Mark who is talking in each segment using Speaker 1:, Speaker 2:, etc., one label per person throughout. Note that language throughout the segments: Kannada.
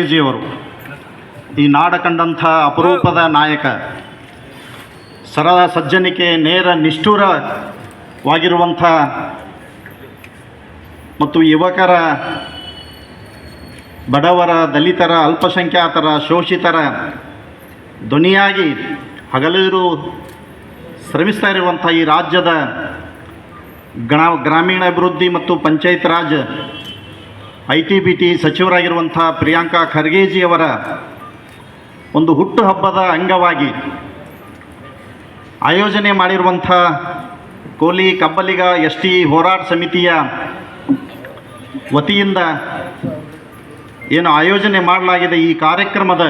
Speaker 1: ಜಿಯವರು ಈ ನಾಡ ಕಂಡಂಥ ಅಪರೂಪದ ನಾಯಕ, ಸರಳ ಸಜ್ಜನಿಕೆ, ನೇರ ನಿಷ್ಠುರವಾಗಿರುವಂಥ ಮತ್ತು ಯುವಕರ, ಬಡವರ, ದಲಿತರ, ಅಲ್ಪಸಂಖ್ಯಾತರ, ಶೋಷಿತರ ಧ್ವನಿಯಾಗಿ ಹಗಲಿರು ಶ್ರಮಿಸ್ತಾ ಇರುವಂಥ ಈ ರಾಜ್ಯದ ಗ್ರಾಮೀಣಾಭಿವೃದ್ಧಿ ಮತ್ತು ಪಂಚಾಯತ್ ರಾಜ್ ITBT ಸಚಿವರಾಗಿರುವಂಥ ಪ್ರಿಯಾಂಕಾ ಖರ್ಗೆಜಿಯವರ ಒಂದು ಹುಟ್ಟುಹಬ್ಬದ ಅಂಗವಾಗಿ ಆಯೋಜನೆ ಮಾಡಿರುವಂಥ ಕೋಲಿ ಕಬ್ಬಲಿಗ ST ಹೋರಾಟ ಸಮಿತಿಯ ವತಿಯಿಂದ ಏನು ಆಯೋಜನೆ ಮಾಡಲಾಗಿದೆ, ಈ ಕಾರ್ಯಕ್ರಮದ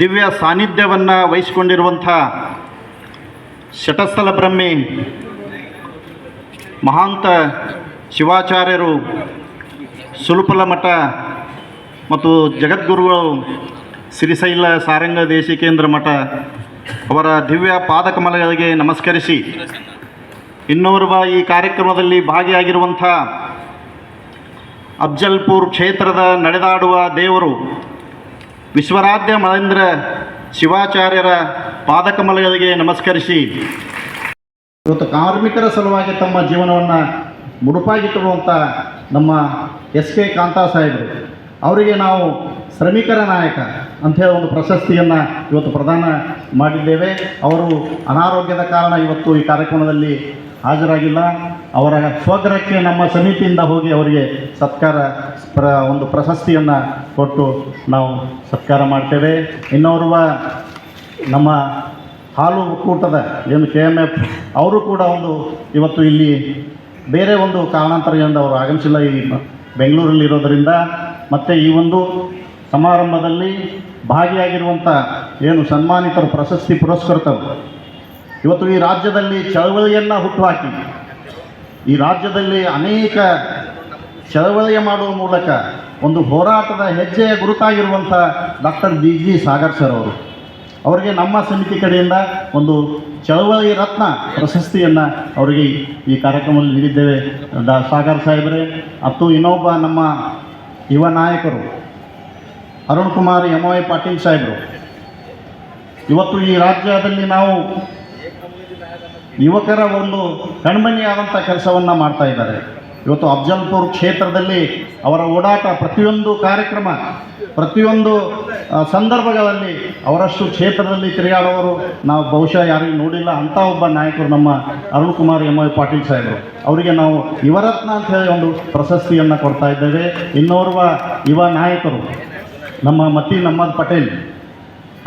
Speaker 1: ದಿವ್ಯ ಸಾನ್ನಿಧ್ಯವನ್ನು ವಹಿಸಿಕೊಂಡಿರುವಂಥ ಶಟಸ್ಥಲ ಬ್ರಹ್ಮಿ ಮಹಾಂತ ಶಿವಾಚಾರ್ಯರು, ಸುಲುಪಲ ಮಠ ಮತ್ತು ಜಗದ್ಗುರುಗಳು ಶ್ರೀಶೈಲ ಸಾರಂಗ ದೇಶಿಕೇಂದ್ರ ಮಠ ಅವರ ದಿವ್ಯ ಪಾದಕಮಲಗಳಿಗೆ ನಮಸ್ಕರಿಸಿ, ಇನ್ನೋರ್ವ ಈ ಕಾರ್ಯಕ್ರಮದಲ್ಲಿ ಭಾಗಿಯಾಗಿರುವಂಥ ಅಫ್ಜಲ್ಪುರ್ ಕ್ಷೇತ್ರದ ನಡೆದಾಡುವ ದೇವರು ವಿಶ್ವರಾಧ್ಯ ಮಹೇಂದ್ರ ಶಿವಾಚಾರ್ಯರ ಪಾದಕಮಲಗಳಿಗೆ ನಮಸ್ಕರಿಸಿ, ಇವತ್ತು ಕಾರ್ಮಿಕರ ಸಲುವಾಗಿ ತಮ್ಮ ಜೀವನವನ್ನು ಮುಡುಪಾಗಿಟ್ಟಿರುವಂಥ ನಮ್ಮ SK ಕಾಂತಾ ಸಾಹೇಬರು ಅವರಿಗೆ ನಾವು ಶ್ರಮಿಕರ ನಾಯಕ ಅಂಥೇಳಿ ಒಂದು ಪ್ರಶಸ್ತಿಯನ್ನು ಇವತ್ತು ಪ್ರದಾನ ಮಾಡಿದ್ದೇವೆ. ಅವರು ಅನಾರೋಗ್ಯದ ಕಾರಣ ಇವತ್ತು ಈ ಕಾರ್ಯಕ್ರಮದಲ್ಲಿ ಹಾಜರಾಗಿಲ್ಲ. ಅವರ ಸ್ವಗ್ರಹಕ್ಕೆ ನಮ್ಮ ಸಮಿತಿಯಿಂದ ಹೋಗಿ ಅವರಿಗೆ ಒಂದು ಪ್ರಶಸ್ತಿಯನ್ನು ಕೊಟ್ಟು ನಾವು ಸತ್ಕಾರ ಮಾಡ್ತೇವೆ. ಇನ್ನೋರ್ವ ನಮ್ಮ ಹಾಲು ಒಕ್ಕೂಟದ ಏನು KMF ಅವರು ಕೂಡ ಇವತ್ತು ಇಲ್ಲಿ ಬೇರೆ ಒಂದು ಕಾರಣಾಂತರದಿಂದ ಅವರು ಆಗಮಿಸಿಲ್ಲ, ಈ ಬೆಂಗಳೂರಲ್ಲಿ ಇರೋದರಿಂದ. ಮತ್ತು ಈ ಒಂದು ಸಮಾರಂಭದಲ್ಲಿ ಭಾಗಿಯಾಗಿರುವಂಥ ಏನು ಸನ್ಮಾನಿತರು, ಪ್ರಶಸ್ತಿ ಪುರಸ್ಕೃತರು, ಇವತ್ತು ಈ ರಾಜ್ಯದಲ್ಲಿ ಚಳವಳಿಯನ್ನು ಹುಟ್ಟುಹಾಕಿ ಈ ರಾಜ್ಯದಲ್ಲಿ ಅನೇಕ ಚಳವಳಿಯ ಮಾಡುವ ಮೂಲಕ ಒಂದು ಹೋರಾಟದ ಹೆಜ್ಜೆಯ ಗುರುತಾಗಿರುವಂಥ ಡಾಕ್ಟರ್ DG ಸಾಗರ್ ಸರ್ ಅವರು, ಅವರಿಗೆ ನಮ್ಮ ಸಮಿತಿ ಕಡೆಯಿಂದ ಒಂದು ಚಳವಳಿ ರತ್ನ ಪ್ರಶಸ್ತಿಯನ್ನು ಅವರಿಗೆ ಈ ಕಾರ್ಯಕ್ರಮದಲ್ಲಿ ನೀಡಿದ್ದೇವೆ. ಸಾಗರ್ ಸಾಹೇಬರೇ ಮತ್ತು ಇನ್ನೊಬ್ಬ ನಮ್ಮ ಯುವ ನಾಯಕರು ಅರುಣ್ ಕುಮಾರ್ MY ಪಾಟೀಲ್ ಸಾಹೇಬರು, ಇವತ್ತು ಈ ರಾಜ್ಯದಲ್ಲಿ ನಾವು ಯುವಕರ ಒಂದು ಕಣ್ಮಣಿಯಾದಂಥ ಕೆಲಸವನ್ನು ಮಾಡ್ತಾ ಇದ್ದಾರೆ. ಇವತ್ತು ಅಫ್ಜಲ್ಪುರ್ ಕ್ಷೇತ್ರದಲ್ಲಿ ಅವರ ಓಡಾಟ, ಪ್ರತಿಯೊಂದು ಕಾರ್ಯಕ್ರಮ, ಪ್ರತಿಯೊಂದು ಸಂದರ್ಭಗಳಲ್ಲಿ ಅವರಷ್ಟು ಕ್ಷೇತ್ರದಲ್ಲಿ ತಿರುಗಾಡೋರು ನಾವು ಬಹುಶಃ ಯಾರಿಗೂ ನೋಡಿಲ್ಲ. ಅಂಥ ಒಬ್ಬ ನಾಯಕರು ನಮ್ಮ ಅರುಣ್ ಕುಮಾರ್ MY ಪಾಟೀಲ್ ಸಾಹೇಬರು, ಅವರಿಗೆ ನಾವು ಯುವರತ್ನ ಅಂತ ಹೇಳಿ ಒಂದು ಪ್ರಶಸ್ತಿಯನ್ನು ಕೊಡ್ತಾ ಇದ್ದೇವೆ. ಇನ್ನೋರ್ವ ಯುವ ನಾಯಕರು ನಮ್ಮ ಮಹಮ್ಮದ್ ಪಟೇಲ್,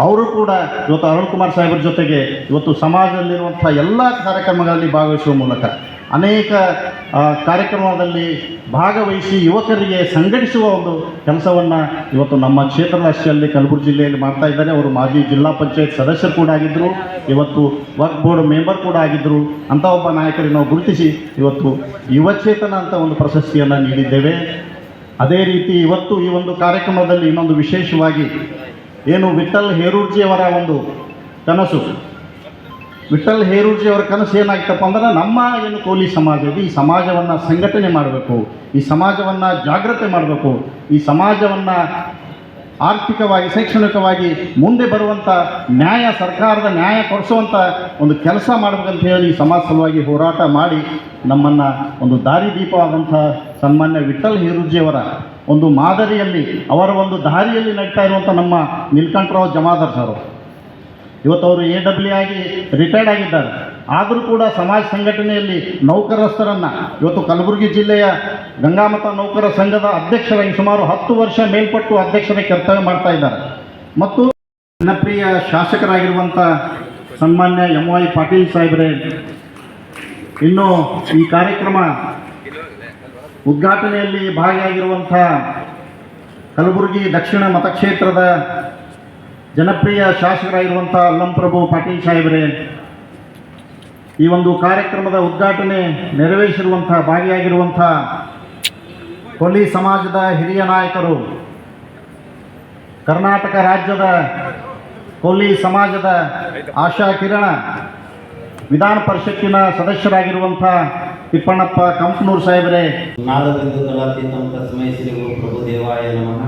Speaker 1: ಅವರು ಕೂಡ ಇವತ್ತು ಅರುಣ್ ಕುಮಾರ್ ಸಾಹೇಬರ ಜೊತೆಗೆ ಇವತ್ತು ಸಮಾಜದಲ್ಲಿರುವಂಥ ಎಲ್ಲ ಕಾರ್ಯಕ್ರಮಗಳಲ್ಲಿ ಭಾಗವಹಿಸುವ ಮೂಲಕ ಅನೇಕ ಕಾರ್ಯಕ್ರಮದಲ್ಲಿ ಭಾಗವಹಿಸಿ ಯುವಕರಿಗೆ ಸಂಘಟಿಸುವ ಒಂದು ಕೆಲಸವನ್ನು ಇವತ್ತು ನಮ್ಮ ಕ್ಷೇತ್ರದ ಅಷ್ಟೇ ಕಲಬುರಗಿ ಜಿಲ್ಲೆಯಲ್ಲಿ ಮಾಡ್ತಾ ಇದ್ದಾರೆ. ಅವರು ಮಾಜಿ ಜಿಲ್ಲಾ ಪಂಚಾಯತ್ ಸದಸ್ಯರು ಕೂಡ ಆಗಿದ್ದರು, ಇವತ್ತು ವಕ್ಫ್ ಬೋರ್ಡ್ ಮೆಂಬರ್ ಕೂಡ ಆಗಿದ್ದರು. ಅಂಥ ಒಬ್ಬ ನಾಯಕರಿಗೆ ನಾವು ಗುರುತಿಸಿ ಇವತ್ತು ಯುವಚೇತನ ಅಂತ ಒಂದು ಪ್ರಶಸ್ತಿಯನ್ನು ನೀಡಿದ್ದೇವೆ. ಅದೇ ರೀತಿ ಇವತ್ತು ಈ ಒಂದು ಕಾರ್ಯಕ್ರಮದಲ್ಲಿ ಇನ್ನೊಂದು ವಿಶೇಷವಾಗಿ ಏನು ವಿಠ್ಠಲ್ ಹೇರೂರ್ಜಿಯವರ ಒಂದು ಕನಸು, ವಿಠ್ಠಲ್ ಹೇರೂರ್ಜಿಯವರ ಕನಸು ಏನಾಗಿತ್ತಪ್ಪ ಅಂದ್ರೆ, ನಮ್ಮ ಏನು ಕೋಲಿ ಸಮಾಜ ಇದೆ, ಈ ಸಮಾಜವನ್ನು ಸಂಘಟನೆ ಮಾಡಬೇಕು, ಈ ಸಮಾಜವನ್ನು ಜಾಗೃತಿ ಮಾಡಬೇಕು, ಈ ಸಮಾಜವನ್ನು ಆರ್ಥಿಕವಾಗಿ, ಶೈಕ್ಷಣಿಕವಾಗಿ ಮುಂದೆ ಬರುವಂಥ ನ್ಯಾಯ, ಸರ್ಕಾರದ ನ್ಯಾಯ ಕೊಡಿಸುವಂಥ ಒಂದು ಕೆಲಸ ಮಾಡಬೇಕಂತ ಹೇಳಿ ಈ ಸಮಾಜ ಸಲುವಾಗಿ ಹೋರಾಟ ಮಾಡಿ ನಮ್ಮನ್ನು ಒಂದು ದಾರಿದೀಪವಾದಂಥ ಸನ್ಮಾನ್ಯ ವಿಠ್ಠಲ್ ಹೇರೂರ್ಜಿಯವರ ಒಂದು ಮಾದರಿಯಲ್ಲಿ, ಅವರ ಒಂದು ದಾರಿಯಲ್ಲಿ ನಡೀತಾ ಇರುವಂಥ ನಮ್ಮ ನೀಲಕಂಠರಾವ್ ಜಮಾದಾರ್ ಸರ್, ಇವತ್ತು ಅವರು AWE ಆಗಿ ರಿಟೈರ್ಡ್ ಆಗಿದ್ದಾರೆ. ಆದರೂ ಕೂಡ ಸಮಾಜ ಸಂಘಟನೆಯಲ್ಲಿ ನೌಕರಸ್ಥರನ್ನು ಇವತ್ತು ಕಲಬುರಗಿ ಜಿಲ್ಲೆಯ ಗಂಗಾಮತ ನೌಕರ ಸಂಘದ ಅಧ್ಯಕ್ಷರಾಗಿ ಸುಮಾರು 10 ವರ್ಷ ಮೇಲ್ಪಟ್ಟು ಅಧ್ಯಕ್ಷರಾಗಿ ಕರ್ತವ್ಯ ಮಾಡ್ತಾ ಇದ್ದಾರೆ. ಮತ್ತು ಜನಪ್ರಿಯ ಶಾಸಕರಾಗಿರುವಂಥ ಸನ್ಮಾನ್ಯ MY ಪಾಟೀಲ್ ಸಾಹೇಬರೇ, ಇನ್ನು ಈ ಕಾರ್ಯಕ್ರಮ ಉದ್ಘಾಟನೆಯಲ್ಲಿ ಭಾಗಿಯಾಗಿರುವಂಥ ಕಲಬುರಗಿ ದಕ್ಷಿಣ ಮತಕ್ಷೇತ್ರದ ಜನಪ್ರಿಯ ಶಾಸಕರಾಗಿರುವಂಥ ಅಲ್ಲಂಪ್ರಭು ಪಾಟೀಲ್ ಸಾಹೇಬರೇ, ಈ ಒಂದು ಕಾರ್ಯಕ್ರಮದ ಉದ್ಘಾಟನೆ ನೆರವೇರಿಸಿರುವಂಥ ಭಾಗಿಯಾಗಿರುವಂಥ ಕೊಲಿ ಸಮಾಜದ ಹಿರಿಯ ನಾಯಕರು, ಕರ್ನಾಟಕ ರಾಜ್ಯದ ಕೊಲಿ ಸಮಾಜದ ಆಶಾ ಕಿರಣ, ವಿಧಾನ ಪರಿಷತ್ತಿನ ಸದಸ್ಯರಾಗಿರುವಂಥ ತಿಪ್ಪಣ್ಣಪ್ಪ ಕಂಪನೂರು ಸಾಹೇಬರೇ,
Speaker 2: ನಾದಬಿಂದು ಕಲಾತೀತಂ ತಸ್ಮೈ ಶ್ರೀ ಗುರು ಪ್ರಭು ದೇವಾಯ ನಮಃ.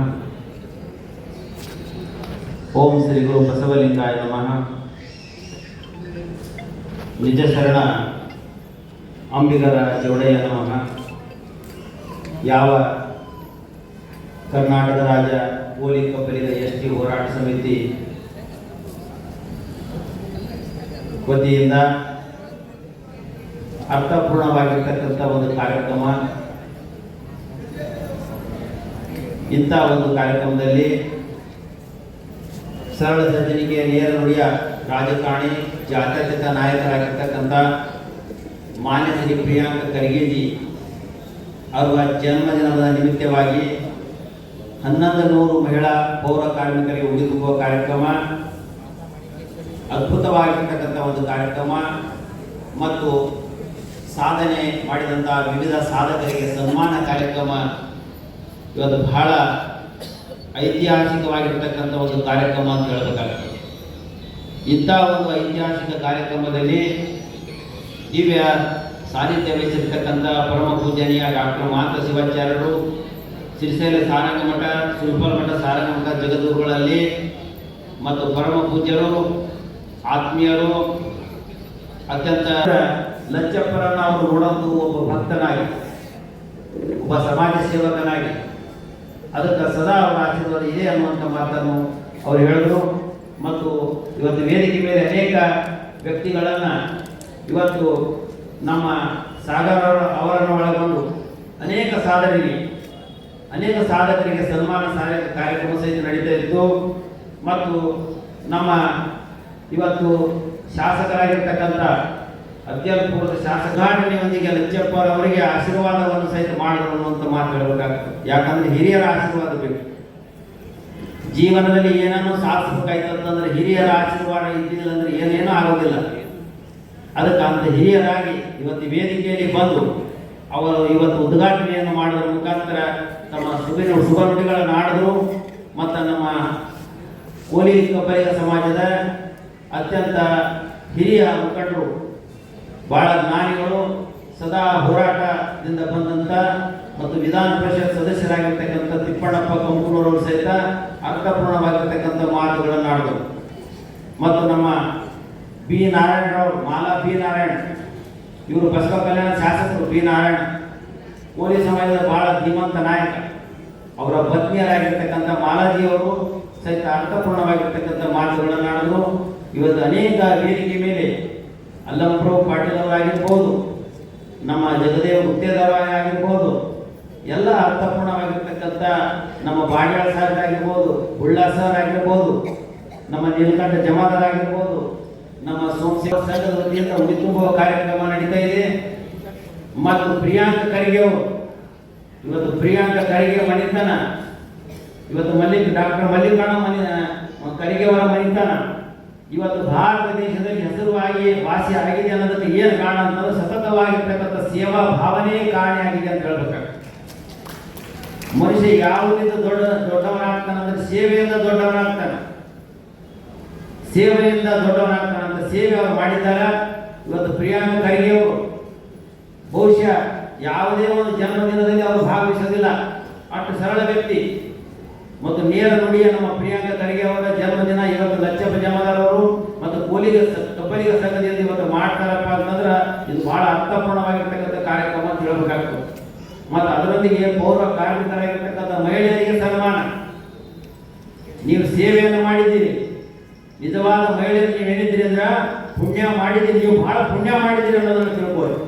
Speaker 2: ಓಂ ಶ್ರೀ ಗುರು ಬಸವಲಿಂಗಾಯ ನಮಃ. ನಿಜ ಶರಣ ಅಂಬಿಗರ ಜೋಡೆಯ ನಮಃ. ಯಾವ ಕರ್ನಾಟಕ ರಾಜ್ಯ ಕೂಲಿ ಕಬ್ಬಲಿಗ ಎಸ್ ಟಿ ಹೋರಾಟ ಸಮಿತಿ ವತಿಯಿಂದ ಅರ್ಥಪೂರ್ಣವಾಗಿರ್ತಕ್ಕಂಥ ಒಂದು ಕಾರ್ಯಕ್ರಮ, ಇಂಥ ಒಂದು ಕಾರ್ಯಕ್ರಮದಲ್ಲಿ ಸರಳ ಸಜ್ಜನಿಕೆ ನೇರ ನುಡಿಯ ರಾಜಕಾರಣಿ ಜಾತ್ಯತೀತ ನಾಯಕರಾಗಿರ್ತಕ್ಕಂಥ ಮಾನ್ಯ ಶ್ರೀ ಪ್ರಿಯಾಂಕ ಖರ್ಗೆಜಿ ಅವರ ಜನ್ಮದಿನದ ನಿಮಿತ್ತವಾಗಿ 1100 ಮಹಿಳಾ ಪೌರ ಕಾರ್ಮಿಕರಿಗೆ ಉಡಿ ತುಂಬುವ ಕಾರ್ಯಕ್ರಮ, ಅದ್ಭುತವಾಗಿರ್ತಕ್ಕಂಥ ಒಂದು ಕಾರ್ಯಕ್ರಮ ಮತ್ತು ಸಾಧನೆ ಮಾಡಿದಂಥ ವಿವಿಧ ಸಾಧಕರಿಗೆ ಸನ್ಮಾನ ಕಾರ್ಯಕ್ರಮ ಇವತ್ತು ಬಹಳ ಐತಿಹಾಸಿಕವಾಗಿರ್ತಕ್ಕಂಥ ಒಂದು ಕಾರ್ಯಕ್ರಮ ಅಂತ ಹೇಳಬೇಕಾಗ್ತದೆ. ಇಂಥ ಒಂದು ಐತಿಹಾಸಿಕ ಕಾರ್ಯಕ್ರಮದಲ್ಲಿ ದಿವ್ಯ ಸಾನ್ನಿಧ್ಯ ವಹಿಸಿರ್ತಕ್ಕಂಥ ಪರಮ ಪೂಜನೀಯ ಡಾಕ್ಟರ್ ಮಾತ ಶಿವಾಚಾರ್ಯರು, ಶ್ರೀಶೈಲ ಸಾರಂಗ ಮಠ, ಸುಲ್ಪಲ್ ಮಠ, ಸಾರಂಗ ಮಠ ಜಗದ್ಗುರುಗಳಲ್ಲಿ ಮತ್ತು ಪರಮ ಪೂಜ್ಯರು, ಆತ್ಮೀಯರು, ಅತ್ಯಂತ ಲಂಚಪ್ಪರನ್ನು ಅವರು ನೋಡೋದು ಒಬ್ಬ ಭಕ್ತನಾಗಿ, ಒಬ್ಬ ಸಮಾಜ ಸೇವಕನಾಗಿ, ಅದಕ್ಕೆ ಸದಾ ಅವರ ಆಶೀರ್ವಾದ ಇದೆ ಅನ್ನುವಂಥ ಮಾತನ್ನು ಅವರು ಹೇಳಿದರು. ಮತ್ತು ಇವತ್ತು ವೇದಿಕೆ ಮೇಲೆ ಅನೇಕ ವ್ಯಕ್ತಿಗಳನ್ನು ಇವತ್ತು ನಮ್ಮ ಸಾಗರ ಅವರನ್ನು ಒಳಗೊಂಡು ಅನೇಕ ಸಾಧಕರಿಗೆ ಸನ್ಮಾನ ಕಾರ್ಯಕ್ರಮ ಸಹಿತ ನಡೀತಾ ಇತ್ತು. ಮತ್ತು ನಮ್ಮ ಇವತ್ತು ಶಾಸಕರಾಗಿರ್ತಕ್ಕಂಥ ಅತ್ಯಲ್ಪೂರ್ವ ಶಾಸಕಾಡಳಿಯೊಂದಿಗೆ ಲಂಚಪ್ಪರವರಿಗೆ ಆಶೀರ್ವಾದವನ್ನು ಸಹಿತ ಮಾಡಿದ್ರು ಅನ್ನುವಂಥ ಮಾತು ಹೇಳಬೇಕಾಗ್ತದೆ. ಯಾಕಂದರೆ ಹಿರಿಯರ ಆಶೀರ್ವಾದ ಬೇಕು. ಜೀವನದಲ್ಲಿ ಏನನ್ನೂ ಸಾಧಿಸಬೇಕಾಯ್ತಂತಂದ್ರೆ ಹಿರಿಯರ ಆಶೀರ್ವಾದ ಇದ್ದಿಲ್ಲ ಅಂದರೆ ಏನೇನೂ ಆಗೋದಿಲ್ಲ. ಅದಕ್ಕೆ ಅಂತ ಹಿರಿಯರಾಗಿ ಇವತ್ತು ವೇದಿಕೆಯಲ್ಲಿ ಬಂದು ಅವರು ಇವತ್ತು ಉದ್ಘಾಟನೆಯನ್ನು ಮಾಡೋದ್ರ ಮುಖಾಂತರ ತಮ್ಮ ಶುಭ ನುಡಿಗಳನ್ನು ಆಡಿದ್ರು. ಮತ್ತು ನಮ್ಮ ಕೂಲಿ ಕಬ್ಬಲಿಗ ಸಮಾಜದ ಅತ್ಯಂತ ಹಿರಿಯ ಮುಖಂಡರು, ಬಹಳ ಜ್ಞಾನಿಗಳು, ಸದಾ ಹೋರಾಟದಿಂದ ಬಂದಂಥ ಮತ್ತು ವಿಧಾನ ಪರಿಷತ್ ಸದಸ್ಯರಾಗಿರ್ತಕ್ಕಂಥ ತಿಪ್ಪಣ್ಣಪ್ಪ ಕಂಕೂರವರು ಸಹಿತ ಅರ್ಥಪೂರ್ಣವಾಗಿರ್ತಕ್ಕಂಥ ಮಾತುಗಳನ್ನು ಆಡಿದರು. ಮತ್ತು ನಮ್ಮ ಬಿ ನಾರಾಯಣರವರು, ಮಾಲಾ ಬಿ ನಾರಾಯಣ್, ಇವರು ಬಸವ ಕಲ್ಯಾಣ ಶಾಸಕರು. ಬಿ ನಾರಾಯಣ ಕೋಲಿ ಸಮಾಜದ ಬಹಳ ಧೀಮಂತ ನಾಯಕ. ಅವರ ಪತ್ನಿಯರಾಗಿರ್ತಕ್ಕಂಥ ಮಾಲಾಜಿಯವರು ಸಹಿತ ಅರ್ಥಪೂರ್ಣವಾಗಿರ್ತಕ್ಕಂಥ ಮಾತುಗಳನ್ನು ಆಡಿದ್ರು. ಇವತ್ತು ಅನೇಕ ವೇದಿಕೆ ಮೇಲೆ ಅಲ್ಲಂಪ್ರಭು ಪಾಟೀಲ್ ಅವರಾಗಿರ್ಬೋದು, ನಮ್ಮ ಜಗದೇವ ಗುತ್ತೇದಾರರಾಗಿರ್ಬೋದು, ಎಲ್ಲ ಅರ್ಥಪೂರ್ಣವಾಗಿರ್ತಕ್ಕಂಥ ನಮ್ಮ ಬಾಡ್ಯಾಳ ಸಾಹೇಬ್ ಆಗಿರ್ಬೋದು, ಉಳ್ಳಾ ಸರ್ ಆಗಿರ್ಬೋದು, ನಮ್ಮ ನೀಲಕಂಠ ಜಮಾದಾರ್ ಆಗಿರ್ಬೋದು, ನಮ್ಮ ಸೋಮಶೇಖರ ಸಂಘದ ವತಿಯಿಂದ ಉಡಿ ತುಂಬುವ ಕಾರ್ಯಕ್ರಮ ನಡೀತಾ ಇದೆ. ಮತ್ತು ಪ್ರಿಯಾಂಕ ಖರ್ಗೆ ಅವರು, ಇವತ್ತು ಪ್ರಿಯಾಂಕ ಖರ್ಗೆ ಮನಿತನ, ಇವತ್ತು ಡಾಕ್ಟರ್ ಮಲ್ಲಿಕಾರ್ಜುನ ಖರ್ಗೆ ಅವರ ಮನಿತನ ಇವತ್ತು ಭಾರತ ದೇಶದಲ್ಲಿ ಹೆಸರುವಾಗಿ ವಾಸಿ ಆಗಿದೆ ಅನ್ನೋದಕ್ಕೆ ಏನು ಕಾರಣ ಅಂತಂದ್ರೆ ಸತತವಾಗಿರ್ತಕ್ಕಂಥ ಸೇವಾ ಭಾವನೆ ಕಾರಣೆಯಾಗಿದೆ ಅಂತ ಹೇಳ್ಬೇಕಾಗ್ತದೆ. ಮನುಷ್ಯ ಯಾವುದರಿಂದ ದೊಡ್ಡವನಾಗ್ತಾನೆ ಅಂದ್ರೆ ಸೇವೆಯಿಂದ ದೊಡ್ಡವನಾಗ್ತಾನೆ, ಸೇವೆಯಿಂದ ದೊಡ್ಡವನಾಗ್ತಾನಂತ ಸೇವೆ ಅವರು ಮಾಡಿದ್ದಾರೆ. ಇವತ್ತು ಪ್ರಿಯಾಂಕ ಖರ್ಗೆ ಅವರು ಬಹುಶಃ ಯಾವುದೇ ಒಂದು ಜನ್ಮದಿನದಲ್ಲಿ ಅವರು ಭಾಗವಹಿಸೋದಿಲ್ಲ, ಅಷ್ಟು ಸರಳ ವ್ಯಕ್ತಿ. ಮತ್ತು ನೇರ ನುಡಿಯ ನಮ್ಮ ಪ್ರಿಯಾಂಕ ಖರ್ಗೆ ಅವರ ಜನ್ಮದಿನ ಇವತ್ತು ಲಂಚಪ್ಪ ಜಮಾದಾರ್ ಅವರು ಮತ್ತು ಕಬ್ಬಲಿಗ ಸಂಘದಿಂದ ಇವತ್ತು ಮಾಡ್ತಾರಪ್ಪ ಅಂತಂದ್ರೆ ಇದು ಬಹಳ ಅರ್ಥಪೂರ್ಣವಾಗಿರ್ತಕ್ಕಂಥ ಕಾರ್ಯಕ್ರಮ ಅಂತ ಹೇಳಬೇಕಾಗ್ತದೆ. ಮತ್ತು ಅದರೊಂದಿಗೆ ಪೌರ ಕಾರ್ಮಿಕರಾಗಿರ್ತಕ್ಕಂಥ ಮಹಿಳೆಯರಿಗೆ ಸನ್ಮಾನ. ನೀವು ಸೇವೆಯನ್ನು ಮಾಡಿದ್ದೀರಿ, ನಿಜವಾದ ಮಹಿಳೆಯರು ನೀವು ಏನಿದ್ದೀರಿ ಅಂದ್ರೆ ಪುಣ್ಯ ಮಾಡಿದ್ದೀರಿ, ನೀವು ಬಹಳ ಪುಣ್ಯ ಮಾಡಿದ್ದೀರಿ ಅನ್ನೋದನ್ನು ತಿಳ್ಕೊಳ್ಳಿ.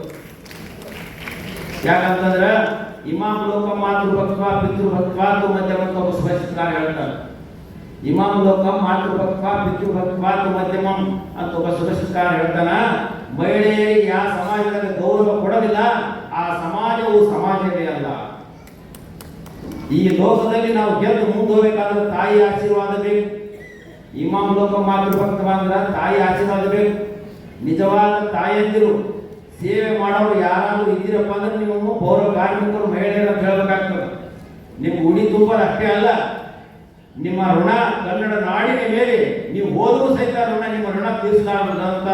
Speaker 2: ಯಾಕಂತಂದ್ರೆ ಇಮಾಮ್ ಲೋಕ ಮಾತೃಭಕ್ತ ಪಿತೃಭಕ್ತ ಮಧ್ಯಮ ಸ್ಪಷ್ಟಕಾರ ಹೇಳ್ತಾರೆ. ಇಮಾಮ್ ಲೋಕ ಮಾತೃಭಕ್ತ ಪಿತೃಭಕ್ತ ಮಧ್ಯಮ ಅಂತ ಒಬ್ಬ ಸ್ಪಷ್ಟಕಾರ ಹೇಳ್ತಾನ. ಮಹಿಳೆಯರಿಗೆ ಯಾವ ಸಮಾಜದಲ್ಲಿ ಗೌರವ ಕೊಡೋದಿಲ್ಲ, ಆ ಸಮಾಜವು ಸಮಾಜವೇ ಅಲ್ಲ. ಈ ಲೋಕದಲ್ಲಿ ನಾವು ಗೆದ್ದು ಮುಂದುವರಬೇಕಾದ್ರೆ ತಾಯಿ ಆಶೀರ್ವಾದ ಬೇಕು. ಇಮಾಮ್ ಲೋಕ ಮಾತೃಭಕ್ತ ಅಂದ್ರೆ ತಾಯಿ ಆಶೀರ್ವಾದ ಬೇಕು. ನಿಜವಾದ ತಾಯಂದಿರು ಸೇವೆ ಮಾಡೋರು ಯಾರಾದ್ರೂ ಇದ್ದೀರಪ್ಪ ಅಂದ್ರೆ ನೀವು ಪೌರ ಕಾರ್ಮಿಕರು ಮಹಿಳೆಯರ ಹೇಳಬೇಕಾಗ್ತದೆ. ನಿಮ್ಮ ಉಡಿ ತುಂಬೋದು ಅಷ್ಟೇ ಅಲ್ಲ, ನಿಮ್ಮ ಋಣ ಕನ್ನಡ ನಾಡಿನ ಮೇಲೆ ನೀವು ಹೋದರೂ ಸಹಿತ ನಿಮ್ಮ ಋಣ ತೀರಿಸಲಾರದಂತ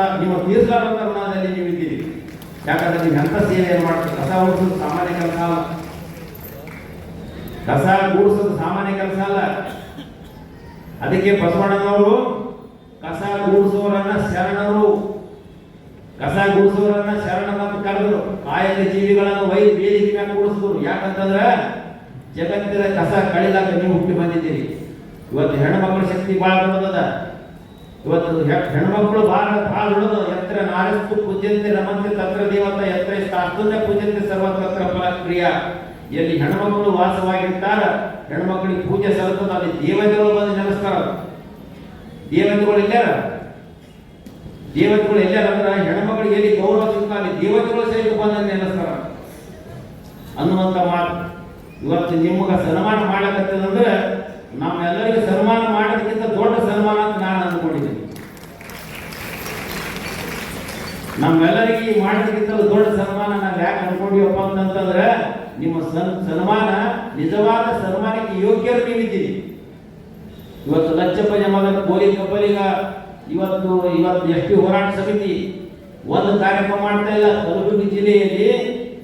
Speaker 2: ಋಣದಲ್ಲಿ ನೀವು ಇದ್ದೀರಿ. ಯಾಕಂದ್ರೆ ನೀವು ಎಂಥ ಸೇವೆಯನ್ನು ಮಾಡ್ತೀರಿ. ಕಸ ಓಡಿಸೋದು ಸಾಮಾನ್ಯ ಕೆಲಸ ಅಲ್ಲ, ಕಸ ಗೂಡಿಸೋದು ಸಾಮಾನ್ಯ ಕೆಲಸ ಅಲ್ಲ. ಅದಕ್ಕೆ ಬಸವಣ್ಣನವರು ಕಸ ಗೂಡಿಸುವವರನ್ನ ಶರಣರು, ಕಸ ಗೂಡಿಸುವವರನ್ನ ಶರಣರಂತ ಕರೆದ್ರು. ಕಾಯಕ ಜೀವಿಗಳನ್ನು ವೇದಿಕೆ ಮೇಲೆ ಕೂಡಿಸಿದ್ರು. ಯಾಕಂತಂದ್ರೆ ಜಗತ್ತಿನ ಕಸ ಕಳಿಲಾಕ ನೀವು ಹುಟ್ಟಿ ಬಂದಿದ್ದೀರಿ. ಇವತ್ತು ಹೆಣ್ಮಕ್ಳ ಶಕ್ತಿ ಭಾಳ ದೊಡ್ಡದ. ಇವತ್ತು ಹೆಣ್ಮಕ್ಳು ಭಾಳ ದೊಡ್ಡದು. ಎತ್ತರ ನಾರಸ್ತು ಪೂಜ್ಯಂತೆ ರಮಂತೆ ತತ್ರ ದೇವತ ಎತ್ತರ ಶಾಸ್ತ್ರನ್ನೇ ಪೂಜ್ಯಂತೆ ಸರ್ವತಂತ್ರ ಫಲಕ್ರಿಯ. ಎಲ್ಲಿ ಹೆಣ್ಮಕ್ಳು ವಾಸವಾಗಿರ್ತಾರ, ಹೆಣ್ಮಕ್ಳಿಗೆ ಪೂಜೆ ಸಲ್ಲುತ್ತದೆ, ಅಲ್ಲಿ ದೇವತೆಗಳು ಬಂದು ನೆಲೆಸ್ತಾರ. ದೇವತೆಗಳು ಎಲ್ಲಾರ, ದೇವತೆಗಳು ಎಲ್ಲಾರ ಅಂದ್ರೆ ಹೆಣ್ಮಕ್ಳಿಗೆ ಎಲ್ಲಿ ಗೌರವ ಸಿಗ್ತಾ ಅಲ್ಲಿ ದೇವತೆಗಳು ಸಹಿತ ಬಂದು ನೆಲೆಸ್ತಾರ ಅನ್ನುವಂಥ ಮಾತು. ಇವತ್ತು ನಿಮಗೆ ಸನ್ಮಾನ ಮಾಡಕತ್ತದಂದ್ರೆ ನಾವೆಲ್ಲರಿಗೂ ಸನ್ಮಾನ ಮಾಡೋದಕ್ಕಿಂತ ದೊಡ್ಡ ಸನ್ಮಾನ ಅಂತ ನಾನು ಅಂದ್ಕೊಂಡಿದ್ದೀನಿ. ನಮ್ಮೆಲ್ಲರಿಗೆ ಮಾಡೋದಕ್ಕಿಂತ ದೊಡ್ಡ ಸನ್ಮಾನ ನಾವು ಯಾಕೆ ಅನ್ಕೊಂಡಿವಪ್ಪ ಅಂತಂದ್ರೆ ನಿಮ್ಮ ಸನ್ಮಾನ ನಿಜವಾದ ಸನ್ಮಾನಕ್ಕೆ ಯೋಗ್ಯರು ನೀವಿದ್ದೀರಿ. ಇವತ್ತು ಲಚ್ಚಪ್ಪ ಜಮಾದಾರ್ ಕೋಲಿ ಕಬ್ಬಲಿಗ ಇವತ್ತು ಎಸ್ ಟಿ ಹೋರಾಟ ಸಮಿತಿ ಒಂದು ಕಾರ್ಯಕ್ರಮ ಮಾಡ್ತಾ ಇಲ್ಲ. ಕಲಬುರಗಿ ಜಿಲ್ಲೆಯಲ್ಲಿ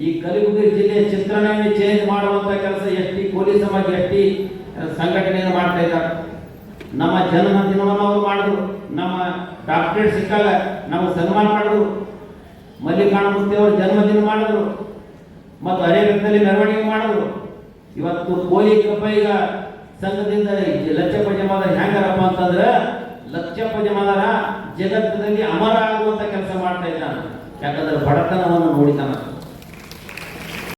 Speaker 2: ಈ ಕಲಬುರಗಿ ಜಿಲ್ಲೆಯ ಚಿತ್ರಣವೇ ಚೇಂಜ್ ಮಾಡುವಂತ ಕೆಲಸ ಎಸ್ ಟಿ ಕೋಲಿ ಸಮಾಜ ಎಸ್ ಟಿ ಸಂಘಟನೆಯನ್ನು ಮಾಡ್ತಾ ಇದ್ದಾರೆ. ನಮ್ಮ ಜನ್ಮ ದಿನವನ್ನು ಅವರು ಮಾಡಿದ್ರು. ನಮ್ಮ ಡಾಕ್ಟರೇಟ್ ಸಿಕ್ಕಾಗ ನಾವು ಸನ್ಮಾನ ಮಾಡಿದ್ರು. ಮಲ್ಲಿಕಾರ್ಜುನ ಮೂರ್ತಿ ಅವರು ಜನ್ಮದಿನ ಮಾಡಿದ್ರು ಮತ್ತು ಅರೇಕದಲ್ಲಿ ಮೆರವಣಿಗೆ ಮಾಡಿದ್ರು. ಇವತ್ತು ಕೋಲಿ ಕಬ್ಬಲಿಗ ಸಂಘದಿಂದ ಲಚ್ಚಪ್ಪ ಜಮಾದಾರ ಹೆಂಗಾರಪ್ಪ ಅಂತಂದ್ರೆ ಲಚ್ಚಪ್ಪ ಜಮಾದಾರ ಜಗತ್ತಿನಲ್ಲಿ ಅಮರ ಆಗುವಂತ ಕೆಲಸ ಮಾಡ್ತಾ ಇದ್ದಾನೆ. ಯಾಕಂದ್ರೆ ಬಡತನವನ್ನು ನೋಡಿದ್ದಾನೆ.